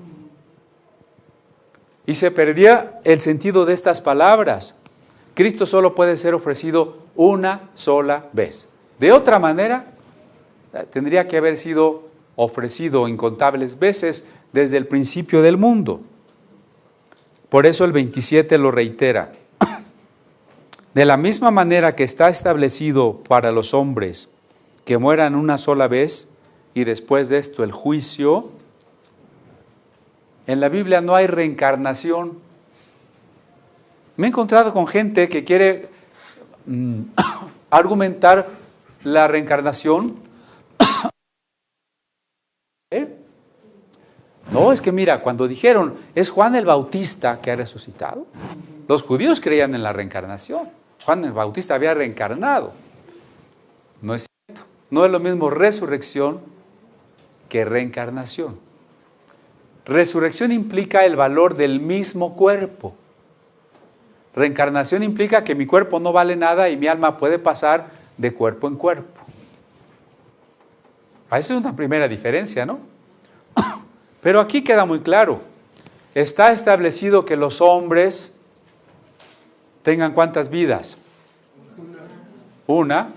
Y se perdía el sentido de estas palabras. Cristo solo puede ser ofrecido una sola vez. De otra manera, tendría que haber sido ofrecido incontables veces desde el principio del mundo. Por eso el 27 lo reitera. De la misma manera que está establecido para los hombres que mueran una sola vez y después de esto el juicio, en la Biblia no hay reencarnación. Me he encontrado con gente que quiere argumentar la reencarnación. No, es que mira, cuando dijeron, es Juan el Bautista que ha resucitado, los judíos creían en la reencarnación. Juan el Bautista había reencarnado. No es cierto. No es lo mismo resurrección que reencarnación. Resurrección implica el valor del mismo cuerpo. Reencarnación implica que mi cuerpo no vale nada y mi alma puede pasar de cuerpo en cuerpo. Esa es una primera diferencia, ¿no? Pero aquí queda muy claro. Está establecido que los hombres tengan ¿cuántas vidas? Una.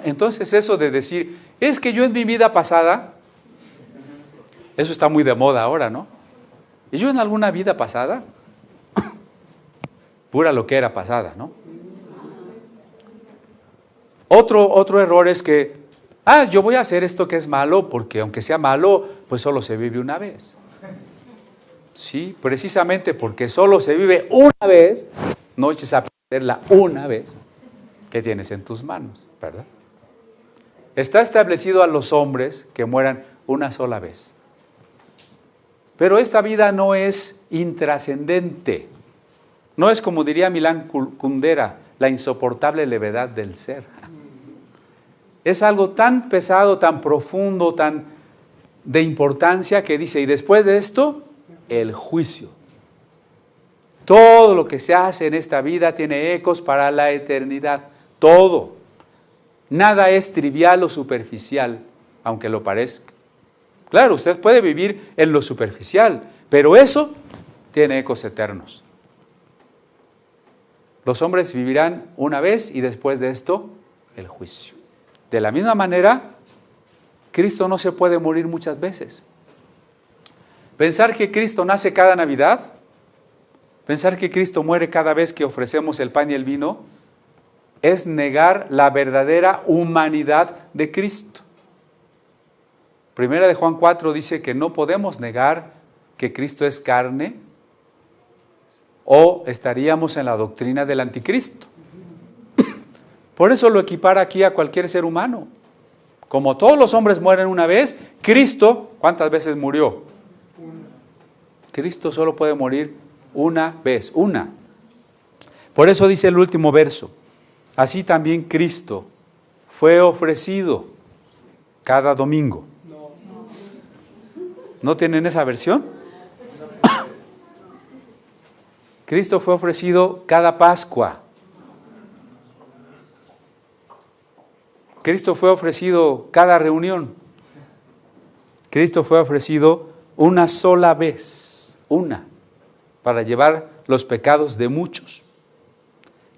Entonces eso de decir, es que yo en mi vida pasada, eso está muy de moda ahora, ¿no? ¿Y yo en alguna vida pasada? Pura lo que era pasada, ¿no? Otro error es que, yo voy a hacer esto que es malo, porque aunque sea malo, pues solo se vive una vez. Sí, precisamente porque solo se vive una vez, no eches a perderla una vez que tienes en tus manos, ¿verdad? Está establecido a los hombres que mueran una sola vez. Pero esta vida no es intrascendente. No es, como diría Milán Kundera, la insoportable levedad del ser. Es algo tan pesado, tan profundo, tan de importancia que dice, y después de esto, el juicio. Todo lo que se hace en esta vida tiene ecos para la eternidad. Todo. Nada es trivial o superficial, aunque lo parezca. Claro, usted puede vivir en lo superficial, pero eso tiene ecos eternos. Los hombres vivirán una vez y después de esto, el juicio. De la misma manera, Cristo no se puede morir muchas veces. Pensar que Cristo nace cada Navidad, pensar que Cristo muere cada vez que ofrecemos el pan y el vino, es negar la verdadera humanidad de Cristo. Primera de Juan 4 dice que no podemos negar que Cristo es carne o estaríamos en la doctrina del anticristo. Por eso lo equipara aquí a cualquier ser humano. Como todos los hombres mueren una vez, Cristo, ¿cuántas veces murió? Cristo solo puede morir una vez, una. Por eso dice el último verso, así también Cristo fue ofrecido cada domingo. ¿No tienen esa versión? Cristo fue ofrecido cada Pascua. Cristo fue ofrecido cada reunión. Cristo fue ofrecido una sola vez, una, para llevar los pecados de muchos.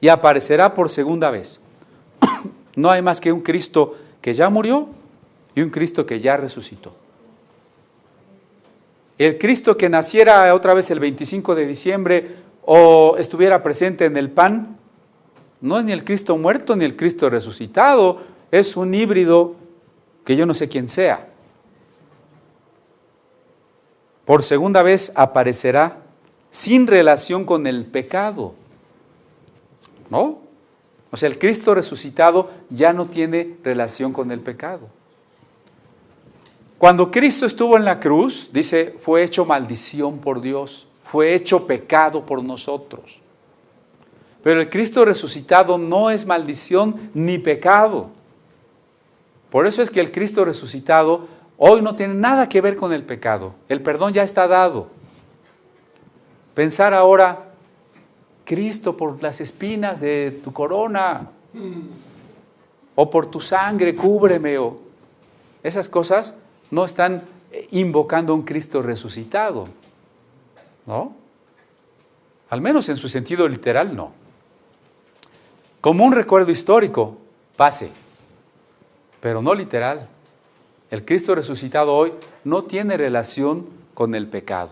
Y aparecerá por segunda vez. No hay más que un Cristo que ya murió y un Cristo que ya resucitó. El Cristo que naciera otra vez el 25 de diciembre o estuviera presente en el pan, no es ni el Cristo muerto ni el Cristo resucitado, es un híbrido que yo no sé quién sea. Por segunda vez aparecerá sin relación con el pecado. ¿No? O sea, el Cristo resucitado ya no tiene relación con el pecado. Cuando Cristo estuvo en la cruz, dice, fue hecho maldición por Dios, fue hecho pecado por nosotros. Pero el Cristo resucitado no es maldición ni pecado. Por eso es que el Cristo resucitado hoy no tiene nada que ver con el pecado. El perdón ya está dado. Pensar ahora, Cristo, por las espinas de tu corona, o por tu sangre, cúbreme, o esas cosas no están invocando a un Cristo resucitado, ¿no? Al menos en su sentido literal, no. Como un recuerdo histórico, pase, pero no literal. El Cristo resucitado hoy no tiene relación con el pecado.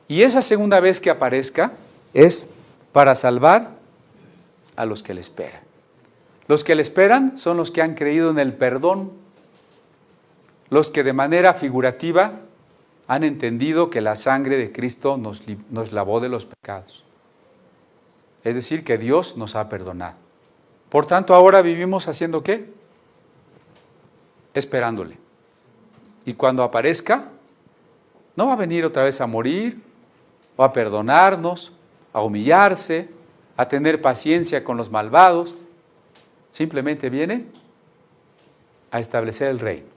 Y esa segunda vez que aparezca es para salvar a los que le esperan. Los que le esperan son los que han creído en el perdón, los que de manera figurativa han entendido que la sangre de Cristo nos lavó de los pecados. Es decir, que Dios nos ha perdonado. Por tanto, ahora vivimos haciendo ¿qué? Esperándole. Y cuando aparezca, no va a venir otra vez a morir, o a perdonarnos, a humillarse, a tener paciencia con los malvados. Simplemente viene a establecer el reino.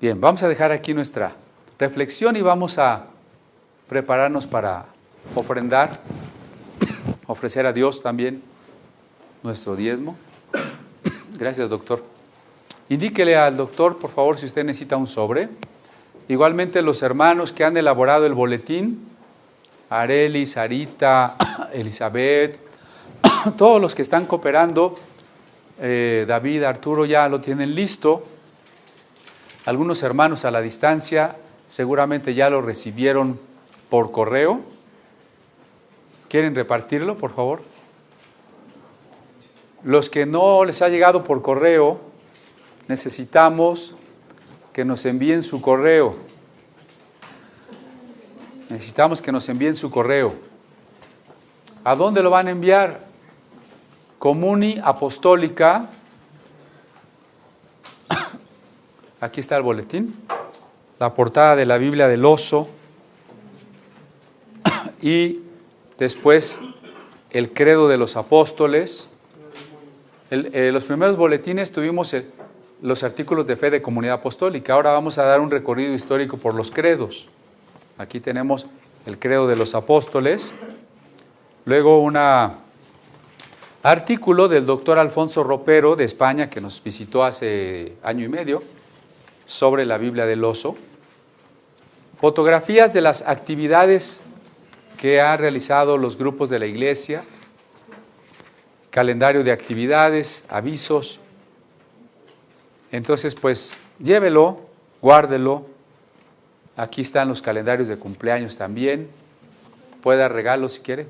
Bien, vamos a dejar aquí nuestra reflexión y vamos a prepararnos para ofrendar, ofrecer a Dios también nuestro diezmo. Gracias, doctor. Indíquele al doctor, por favor, si usted necesita un sobre. Igualmente los hermanos que han elaborado el boletín, Areli, Sarita, Elizabeth, todos los que están cooperando, David, Arturo ya lo tienen listo. Algunos hermanos a la distancia seguramente ya lo recibieron por correo. ¿Quieren repartirlo, por favor? Los que no les ha llegado por correo, necesitamos que nos envíen su correo. Necesitamos que nos envíen su correo. ¿A dónde lo van a enviar? Comuni Apostólica. Aquí está el boletín. La portada de la Biblia del oso. Y después el credo de los apóstoles. Los primeros boletines tuvimos los artículos de fe de Comunidad Apostólica. Ahora vamos a dar un recorrido histórico por los credos. Aquí tenemos el credo de los apóstoles. Luego un artículo del doctor Alfonso Ropero de España, que nos visitó hace año y medio, sobre la Biblia del oso. Fotografías de las actividades que han realizado los grupos de la iglesia, calendario de actividades, avisos. Entonces, pues, llévelo, guárdelo. Aquí están los calendarios de cumpleaños también. Puede dar regalos si quiere.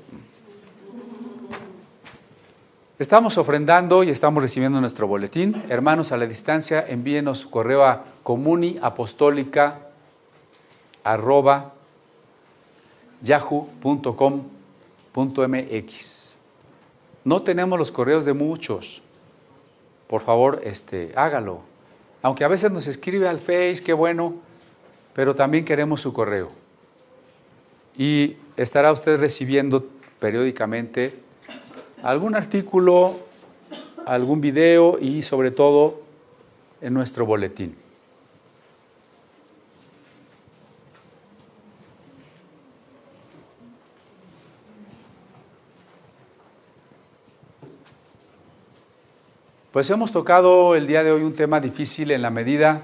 Estamos ofrendando y estamos recibiendo nuestro boletín. Hermanos a la distancia, envíenos su correo a comuniapostolica@yahoo.com.mx. No tenemos los correos de muchos. Por favor, hágalo. Aunque a veces nos escribe al Face, qué bueno, pero también queremos su correo. Y estará usted recibiendo periódicamente algún artículo, algún video y sobre todo en nuestro boletín. Pues hemos tocado el día de hoy un tema difícil en la medida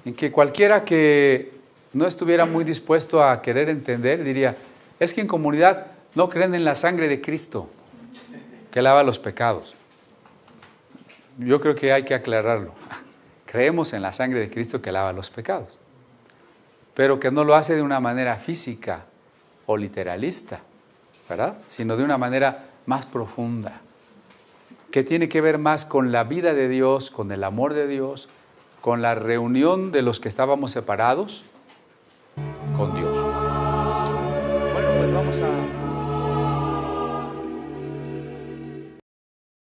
en que cualquiera que no estuviera muy dispuesto a querer entender diría, es que en comunidad no creen en la sangre de Cristo que lava los pecados. Yo creo que hay que aclararlo. Creemos en la sangre de Cristo que lava los pecados, pero que no lo hace de una manera física o literalista, ¿verdad? Sino de una manera más profunda, que tiene que ver más con la vida de Dios, con el amor de Dios, con la reunión de los que estábamos separados con Dios.